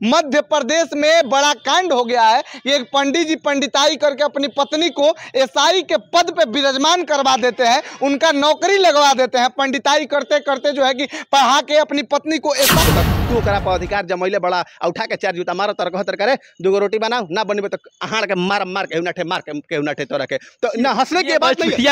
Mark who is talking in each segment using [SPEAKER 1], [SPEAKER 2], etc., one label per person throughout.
[SPEAKER 1] मध्य प्रदेश में बड़ा कांड हो गया है। ये एक पंडित जी पंडिताई करके अपनी पत्नी को एसआई के पद पे विराजमान करवा देते हैं, उनका नौकरी लगवा देते हैं। पंडिताई करते करते जो है कि पढ़ा के अपनी पत्नी को एसआई
[SPEAKER 2] तू करा अधिकार जमैले बड़ा उठा के 4 जूता मारो तरह करे 2 गो रोटी बनाओ ना बनी तो हाड़ के मार के उनाठे तो रखे तो ना हंसने की बात नहीं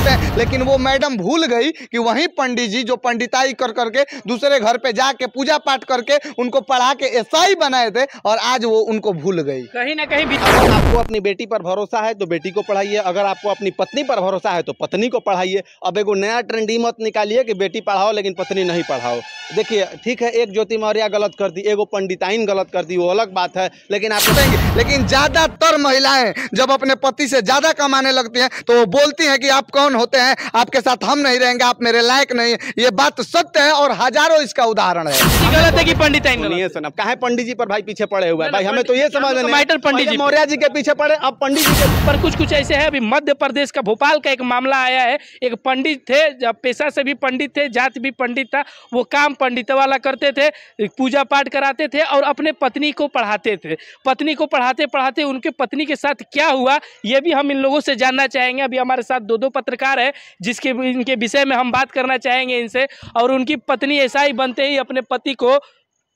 [SPEAKER 1] है। लेकिन वो मैडम भूल गई कि वही पंडित जी जो पंडिताई कर करके दूसरे घर पे जाके पूजा पाठ करके उनको पढ़ा के एसआई बनाए थे और आज वो उनको भूल गई।
[SPEAKER 2] कहीं ना कहीं अगर आपको अपनी बेटी पर भरोसा है तो बेटी को पढ़ाइए, अगर आपको अपनी पत्नी पर भरोसा है तो पत्नी को पढ़ाइए। अब एगो नया ट्रेंड ही मत निकालिए कि बेटी पढ़ाओ लेकिन पत्नी नहीं पढ़ाओ। देखिए ठीक है, एक ज्योति मौर्य गलत कर दी, एगो पंडिताइन गलत कर दी, वो अलग बात है, लेकिन आप
[SPEAKER 1] बताएंगे। लेकिन ज्यादातर महिलाएं जब अपने पति से ज्यादा कमाने लगती हैं तो वो बोलती हैं कि आप कौन होते हैं, आपके साथ हम नहीं रहेंगे, आप मेरे लायक नहीं। ये बात सत्य है और हजारों इसका उदाहरण है।
[SPEAKER 3] गलत है कि पंडिताइन
[SPEAKER 2] नहीं सुना काहे पंडित जी पर भाई पीछे पड़े हुए हैं भाई, हमें तो ये समझ नहीं
[SPEAKER 3] पंडित जी
[SPEAKER 2] मौर्य जी के पीछे पड़े, अब पंडित जी के
[SPEAKER 3] पर कुछ ऐसे है। अभी मध्य प्रदेश का भोपाल का एक मामला आया है। एक पंडित थे, जब पेशा से भी पंडित थे, जात भी पंडित था, वो काम पंडित वाला करते थे, पूजा पाठ कराते थे और अपने पत्नी को पढ़ाते थे। पत्नी को पढ़ाते पढ़ाते उनके पत्नी के साथ क्या हुआ ये भी हम इन लोगों से जानना चाहेंगे। अभी हमारे साथ दो पत्रकार है जिसके इनके विषय में हम बात करना चाहेंगे इनसे। और उनकी पत्नी एसआई बनते ही अपने पति को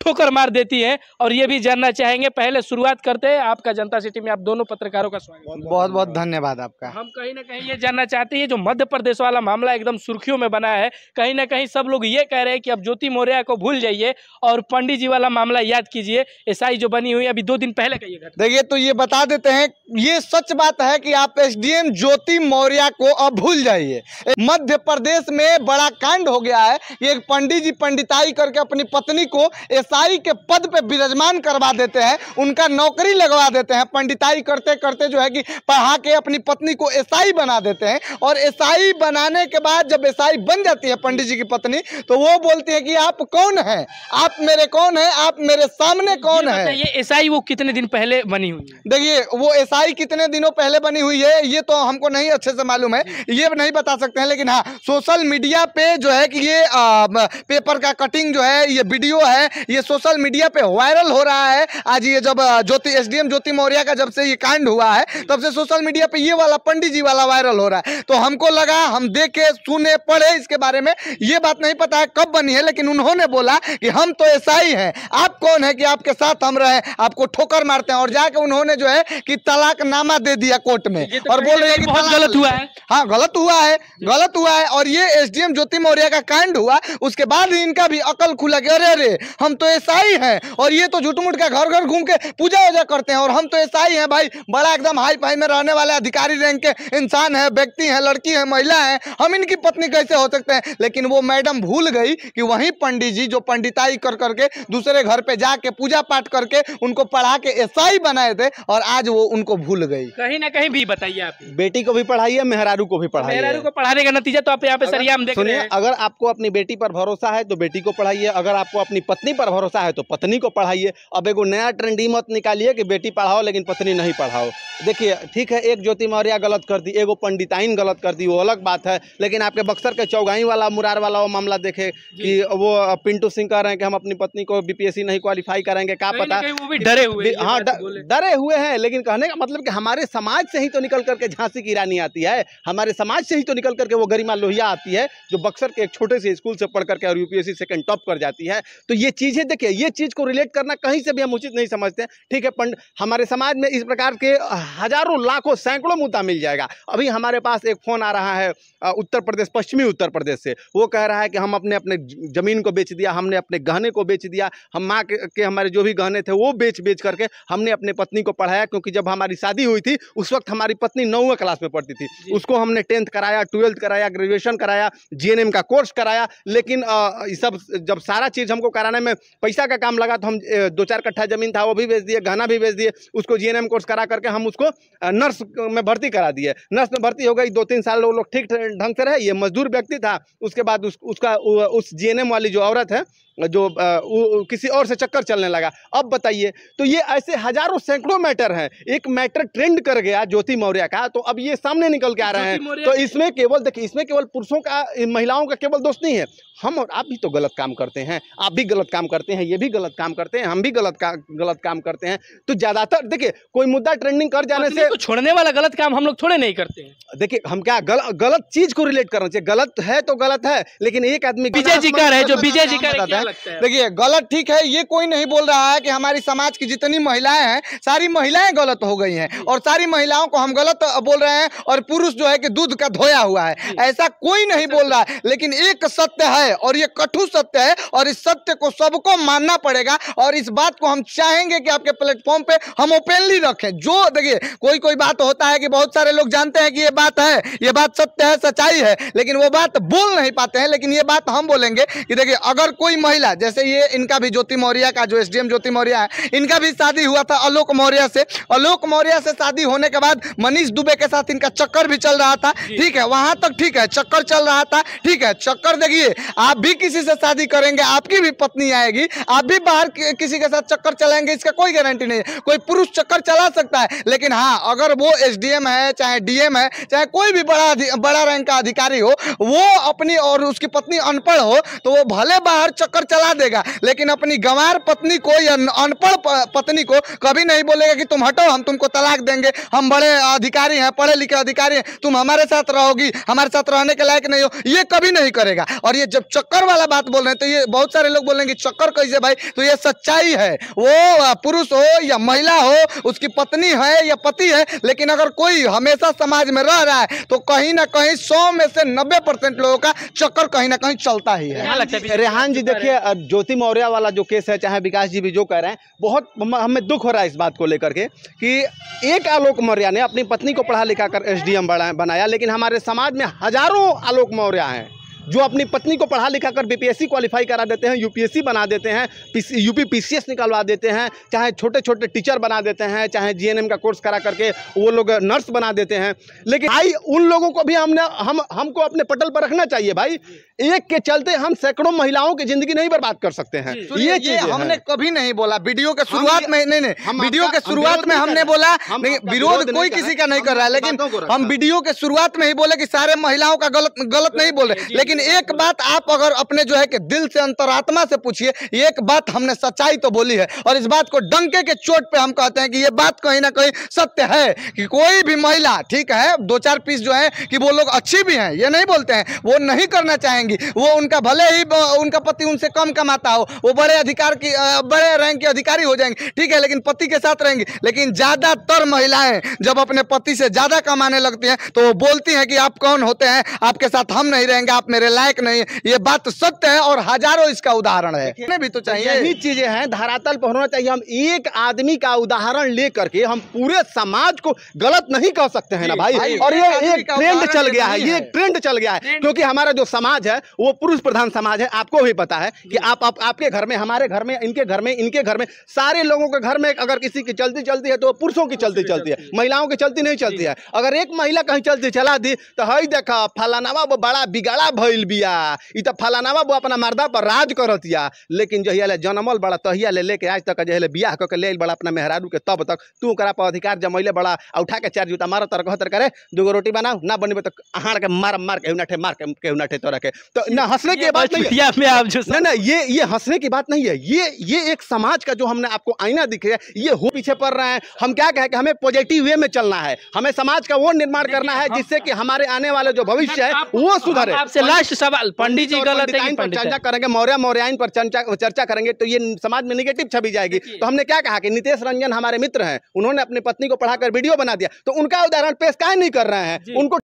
[SPEAKER 3] ठोकर मार देती है और ये भी जानना चाहेंगे। पहले शुरुआत करते हैं, आपका जनता सिटी में आप दोनों पत्रकारों का स्वागत।
[SPEAKER 1] बहुत बहुत धन्यवाद आपका।
[SPEAKER 3] हम कहीं ना कहीं ये जानना चाहते हैं, जो मध्य प्रदेश वाला मामला एकदम सुर्खियों में बना है, कहीं ना कहीं सब लोग ये कह रहे हैं कि अब ज्योति मौर्य को भूल जाइए और पंडित जी वाला मामला याद कीजिए। एसआई जो बनी हुई है अभी 2 दिन पहले का ये घटना।
[SPEAKER 1] देखिए तो ये बता देते हैं, ये सच बात है कि आप एसडीएम ज्योति मौर्य को अब भूल जाइए। मध्य प्रदेश में बड़ा कांड हो गया है। ये एक पंडित जी पंडिताई करके अपनी पत्नी को एसआई के पद पे विराजमान करवा देते हैं, उनका नौकरी लगवा देते हैं। पंडिताई करते करते जो है कि पढ़ा के अपनी पत्नी को एसआई बना देते हैं और एसआई बनाने के बाद जब एसआई बन जाती है पंडित जी की पत्नी तो वो बोलती है कि आप कौन हैं, आप मेरे कौन हैं, आप मेरे सामने कौन है।
[SPEAKER 3] ये एसआई वो कितने दिन पहले बनी हुई है?
[SPEAKER 1] देखिए वो एसआई कितने दिनों पहले बनी हुई है ये तो हमको नहीं अच्छे से मालूम है, ये नहीं बता सकते हैं। लेकिन हाँ, सोशल मीडिया पे जो है कि ये पेपर का कटिंग जो है, ये वीडियो है, ये सोशल मीडिया पे वायरल हो रहा है। आज ये जब एसडीएम ज्योति मौर्य का जब से ये कांड हुआ है तब से सोशल मीडिया पे ये वाला पंडित जी वाला वायरल हो रहा है। तो हमको लगा, हम देखे सुने पढ़े इसके बारे में, ये बात नहीं पता है कब बनी है, लेकिन उन्होंने बोला कि हम तो एसआई हैं, आप कौन है कि आपके साथ हम रहे, आपको ठोकर मारते हैं। और जाके उन्होंने जो है कि तलाकनामा दे दिया कोर्ट में और बोल रहे हैं कि
[SPEAKER 3] बहुत गलत हुआ है।
[SPEAKER 1] हाँ गलत हुआ है। और ये एसडीएम ज्योति मौर्य का कांड हुआ उसके बाद ही इनका भी अकल खुला कि अरे हम तो एसआई हैं और ये तो झूठ मूठ का घर घर घूम के पूजा वूजा करते हैं और हम तो एसआई हैं भाई, बड़ा एकदम हाई फाई में रहने वाले अधिकारी रैंक के इंसान है, व्यक्ति है, लड़की है, महिला है, हम इनकी पत्नी कैसे हो सकते हैं। लेकिन वो मैडम भूल गई कि वही पंडित जी जो पंडिताई कर करके दूसरे घर पे जाके पूजा पाठ करके उनको पढ़ा के एसआई बनाए थे और आज वो उनको भूल गई।
[SPEAKER 3] कहीं ना कहीं भी बताइए, आप
[SPEAKER 2] बेटी को भी पढ़ाइए, मेहरारू को भी पढ़ाइए।
[SPEAKER 3] मेहरारू को पढ़ाने का नतीजा तो आप यहाँ पे सरियाम देख रहे हैं।
[SPEAKER 2] अगर आपको अपनी बेटी पर भरोसा है तो बेटी को पढ़ाइए, अगर आपको अपनी पत्नी पर भरोसा है तो पत्नी को पढ़ाइए। अब एगो नया ट्रेंड ही मत निकालिए कि बेटी पढ़ाओ लेकिन पत्नी नहीं पढ़ाओ। देखिए ठीक है, एक ज्योति मौर्य गलत कर दी, एगो पंडिताइन गलत कर दी, वो अलग बात है, लेकिन आपके बक्सर के चौगाई वाला मुरार वाला वो मामला देखे कि वो पिंटू सिंह कह रहे हैं कि हम अपनी पत्नी को बीपीएससी नहीं क्वालिफाई करेंगे, क्या पता
[SPEAKER 3] वो भी डरे हुए।
[SPEAKER 2] हाँ डरे हुए हैं, लेकिन कहने का मतलब कि हमारे समाज से ही तो निकल करके झांसी की रानी आती है, हमारे समाज से ही तो निकल करके वो गरिमा लोहिया आती है जो बक्सर के एक छोटे से स्कूल से पढ़ करके और यूपीएससी सेकंड टॉप कर जाती है। तो ये चीजें देखिए, ये चीज को रिलेट करना कहीं से भी हम उचित नहीं समझते। ठीक है, हमारे समाज में इस प्रकार के हजारों लाखों सैकड़ों मुद्दा मिल जाएगा। अभी हमारे पास एक फोन आ रहा है उत्तर प्रदेश, पश्चिमी उत्तर प्रदेश से, वो कह रहा है कि हम अपने जमीन को बेच दिया, हमने अपने गहने को बेच दिया, हम माँ के हमारे जो भी गहने थे वो बेच करके हमने अपने पत्नी को पढ़ाया, क्योंकि जब हमारी शादी हुई थी उस वक्त हमारी पत्नी 9वीं क्लास में पढ़ती थी, उसको हमने 10th कराया, 12th कराया, ग्रेजुएशन कराया, जीएनएम का कोर्स कराया। लेकिन सब जब सारा चीज़ हमको कराने में पैसा का काम लगा तो हम 2-4 कट्ठा जमीन था वो भी बेच दिए, गहना भी बेच दिए, उसको जीएनएम कोर्स करा करके हम उसको नर्स में भर्ती करा दिए। नर्स में भर्ती हो गई, 2-3 साल लोग ठीक ढंग से रहे, ये मजदूर व्यक्ति था। उसके बाद उसका उस जीएनएम वाली जो औरत है जो किसी और से चक्कर चलने लगा। अब बताइए, तो ये ऐसे हजारों सैकड़ों मैटर हैं। एक मैटर ट्रेंड कर गया ज्योति मौर्य का, तो अब ये सामने निकल के आ रहे हैं। तो इसमें केवल देखिए, इसमें केवल पुरुषों का, महिलाओं का केवल दोष नहीं है। हम और आप भी तो गलत काम करते हैं, आप भी गलत काम करते हैं, ये भी गलत काम करते हैं, हम भी गलत काम करते हैं। तो ज्यादातर देखिए, कोई मुद्दा ट्रेंडिंग कर जाने से
[SPEAKER 3] छोड़ने वाला गलत काम हम लोग थोड़े नहीं करते हैं।
[SPEAKER 2] देखिए, हम क्या गलत चीज को रिलेट करना चाहिए। गलत है तो गलत है, लेकिन एक आदमी
[SPEAKER 3] विजय जी का है, जो विजय जी का है,
[SPEAKER 1] देखिए गलत ठीक है, ये कोई नहीं बोल रहा है कि हमारी समाज की जितनी महिलाएं हैं सारी महिलाएं गलत हो गई हैं और सारी महिलाओं को हम गलत बोल रहे हैं और पुरुष जो है कि दूध का धोया हुआ है, ऐसा कोई नहीं बोल रहा है। लेकिन एक सत्य है और ये कटु सत्य है और इस सत्य को सबको मानना पड़ेगा और इस बात को हम चाहेंगे कि आपके प्लेटफॉर्म पे हम ओपनली रखें। जो देखिए, कोई बात होता है कि बहुत सारे लोग जानते हैं कि ये बात है, ये बात सत्य है, सच्चाई है, लेकिन वो बात बोल नहीं पाते हैं। लेकिन ये बात हम बोलेंगे कि देखिए, अगर कोई महिला, जैसे ये इनका भी ज्योति मौर्य का, जो एसडीएम ज्योति मौर्य है, इनका भी शादी हुआ था आलोक मौर्य से। आलोक मौर्य से शादी होने के बाद मनीष दुबे के साथ इनका चक्कर भी चल रहा था, ठीक है, वहां तक ठीक है, चक्कर चल रहा था, ठीक है। चक्कर देखिए, आप भी किसी से शादी करेंगे, आपकी भी पत्नी आएगी, आप भी बाहर किसी के साथ चक्कर चलाएंगे, इसका कोई गारंटी नहीं है। कोई पुरुष चक्कर चला सकता है, लेकिन हाँ, अगर वो एसडीएम है, चाहे डीएम है, चाहे कोई भी बड़ा रैंक का अधिकारी हो, वो अपनी और उसकी पत्नी अनपढ़ हो तो वो भले बाहर चक्कर चला देगा, लेकिन अपनी गंवार पत्नी को या अनपढ़ पत्नी को कभी नहीं बोलेगा कि तुम हटो, हम तुमको तलाक देंगे, हम बड़े अधिकारी हैं, पढ़े लिखे अधिकारी हैं, तुम हमारे साथ रहोगी, हमारे साथ रहने के लायक नहीं हो, ये कभी नहीं करेगा। और ये जब चक्कर वाला बात बोल रहे हैं तो ये बहुत सारे लोग बोलेंगे चक्कर कैसे भाई, तो ये सच्चाई है। वो पुरुष हो या महिला हो, उसकी पत्नी है या पति है, लेकिन अगर कोई हमेशा समाज में रह रहा है तो कहीं ना कहीं 100 में से 90% लोगों का चक्कर कहीं ना कहीं चलता ही है।
[SPEAKER 2] रेहान जी, देखिए, ज्योति मौर्य वाला जो केस है, चाहे विकास जी भी जो कह रहे हैं, बहुत हमें दुख हो रहा है इस बात को लेकर के कि एक आलोक मौर्य ने अपनी पत्नी को पढ़ा लिखा कर एसडीएम बनाया, लेकिन हमारे समाज में हजारों आलोक मौर्य हैं जो अपनी पत्नी को पढ़ा लिखा कर बीपीएससी क्वालिफाई करा देते हैं, यूपीएससी बना देते हैं, यूपी पीसीएस निकलवा देते हैं, चाहे छोटे छोटे टीचर बना देते हैं, चाहे जीएनएम का कोर्स करा करके वो लोग नर्स बना देते हैं। लेकिन भाई, उन लोगों को भी हमको अपने पटल पर रखना चाहिए भाई। एक के चलते हम सैकड़ों महिलाओं की जिंदगी नहीं बर्बाद कर सकते हैं।
[SPEAKER 1] ये हमने कभी नहीं बोला। वीडियो के शुरुआत में नहीं, वीडियो के शुरुआत में हमने बोला, विरोध कोई किसी का नहीं कर रहा है, लेकिन हम वीडियो के शुरुआत में ही बोले कि सारे महिलाओं का गलत नहीं बोल रहे। लेकिन एक बात आप अगर अपने जो है कि दिल से, अंतरात्मा से पूछिए, एक बात हमने सच्चाई तो बोली है और इस बात को डंके के चोट पे हम कहते हैं कि ये बात कहीं ना कहीं सत्य है कि कोई भी महिला, ठीक है, 2-4 पीस जो है कि वो लोग अच्छी भी हैं, ये नहीं बोलते हैं, वो नहीं करना चाहेंगी, वो उनका भले ही उनका पति उनसे कम कमाता हो, वो बड़े रैंक के अधिकारी हो जाएंगे, ठीक है, लेकिन पति के साथ रहेंगी। लेकिन ज्यादातर महिलाएं जब अपने पति से ज्यादा कमाने लगती हैं तो वो बोलती हैं कि आप कौन होते हैं, आपके साथ हम नहीं रहेंगे, आप मेरे लायक नहीं। ये बात सत्य है और हजारों इसका उदाहरण है। भी तो चाहिए,
[SPEAKER 2] यही चीजें हैं, धरातल पर होना चाहिए। हम एक आदमी का उदाहरण लेकर के हम पूरे समाज को गलत नहीं कह सकते हैं ना भाई। और ये एक ट्रेंड चल गया है, ये एक ट्रेंड चल गया है, क्योंकि हमारा जो समाज है वो पुरुष प्रधान समाज है। आपको भी पता है कि आपके घर में, हमारे घर में, इनके घर में, सारे लोगों के घर में अगर किसी की चलती है तो पुरुषों की चलती है, महिलाओं की चलती नहीं चलती है। अगर एक महिला कहीं चलती चला दी तो हई देखा फलानावा वो बड़ा बिगड़ा भइल बिया, इ त फलानावा वो अपना मर्दा पर राज करतिया। लेकिन जहिया ले जनमल बड़ा तहिया ले लेके आज तक जहिया ले बियाह करके ले बड़ा अपना मेहरारू के, तब तक तू करा पर अधिकार जमैले बड़ा उठा के 4 जूता मार तर कहतर करे, 2 रोटी बनाओ ना बनबे तो हाड़ के मार के ना ठे तो रखे। तो ना हंसने की बात नहीं है, ना ये हंसने की बात नहीं है। ये एक समाज का जो हमने आपको आईना दिख रहा है, ये हो पीछे पड़ रहे हैं। हम क्या कहें कि हमें पॉजिटिव वे में चलना है, हमें समाज का वो निर्माण करना है जिससे कि हमारे आने वाले जो भविष्य है वो सुधरे।
[SPEAKER 3] आपसे लास्ट सवाल, पंडित जी गलत है कि पंडित
[SPEAKER 2] चर्चा करेंगे, मौर्यायन पर चर्चा करेंगे तो ये समाज में निगेटिव छवि जाएगी। तो हमने क्या कहा कि नितेश रंजन हमारे मित्र हैं, उन्होंने अपनी पत्नी को पढ़ाकर वीडियो बना दिया, तो उनका उदाहरण पेश काहे नहीं कर रहे हैं? उनको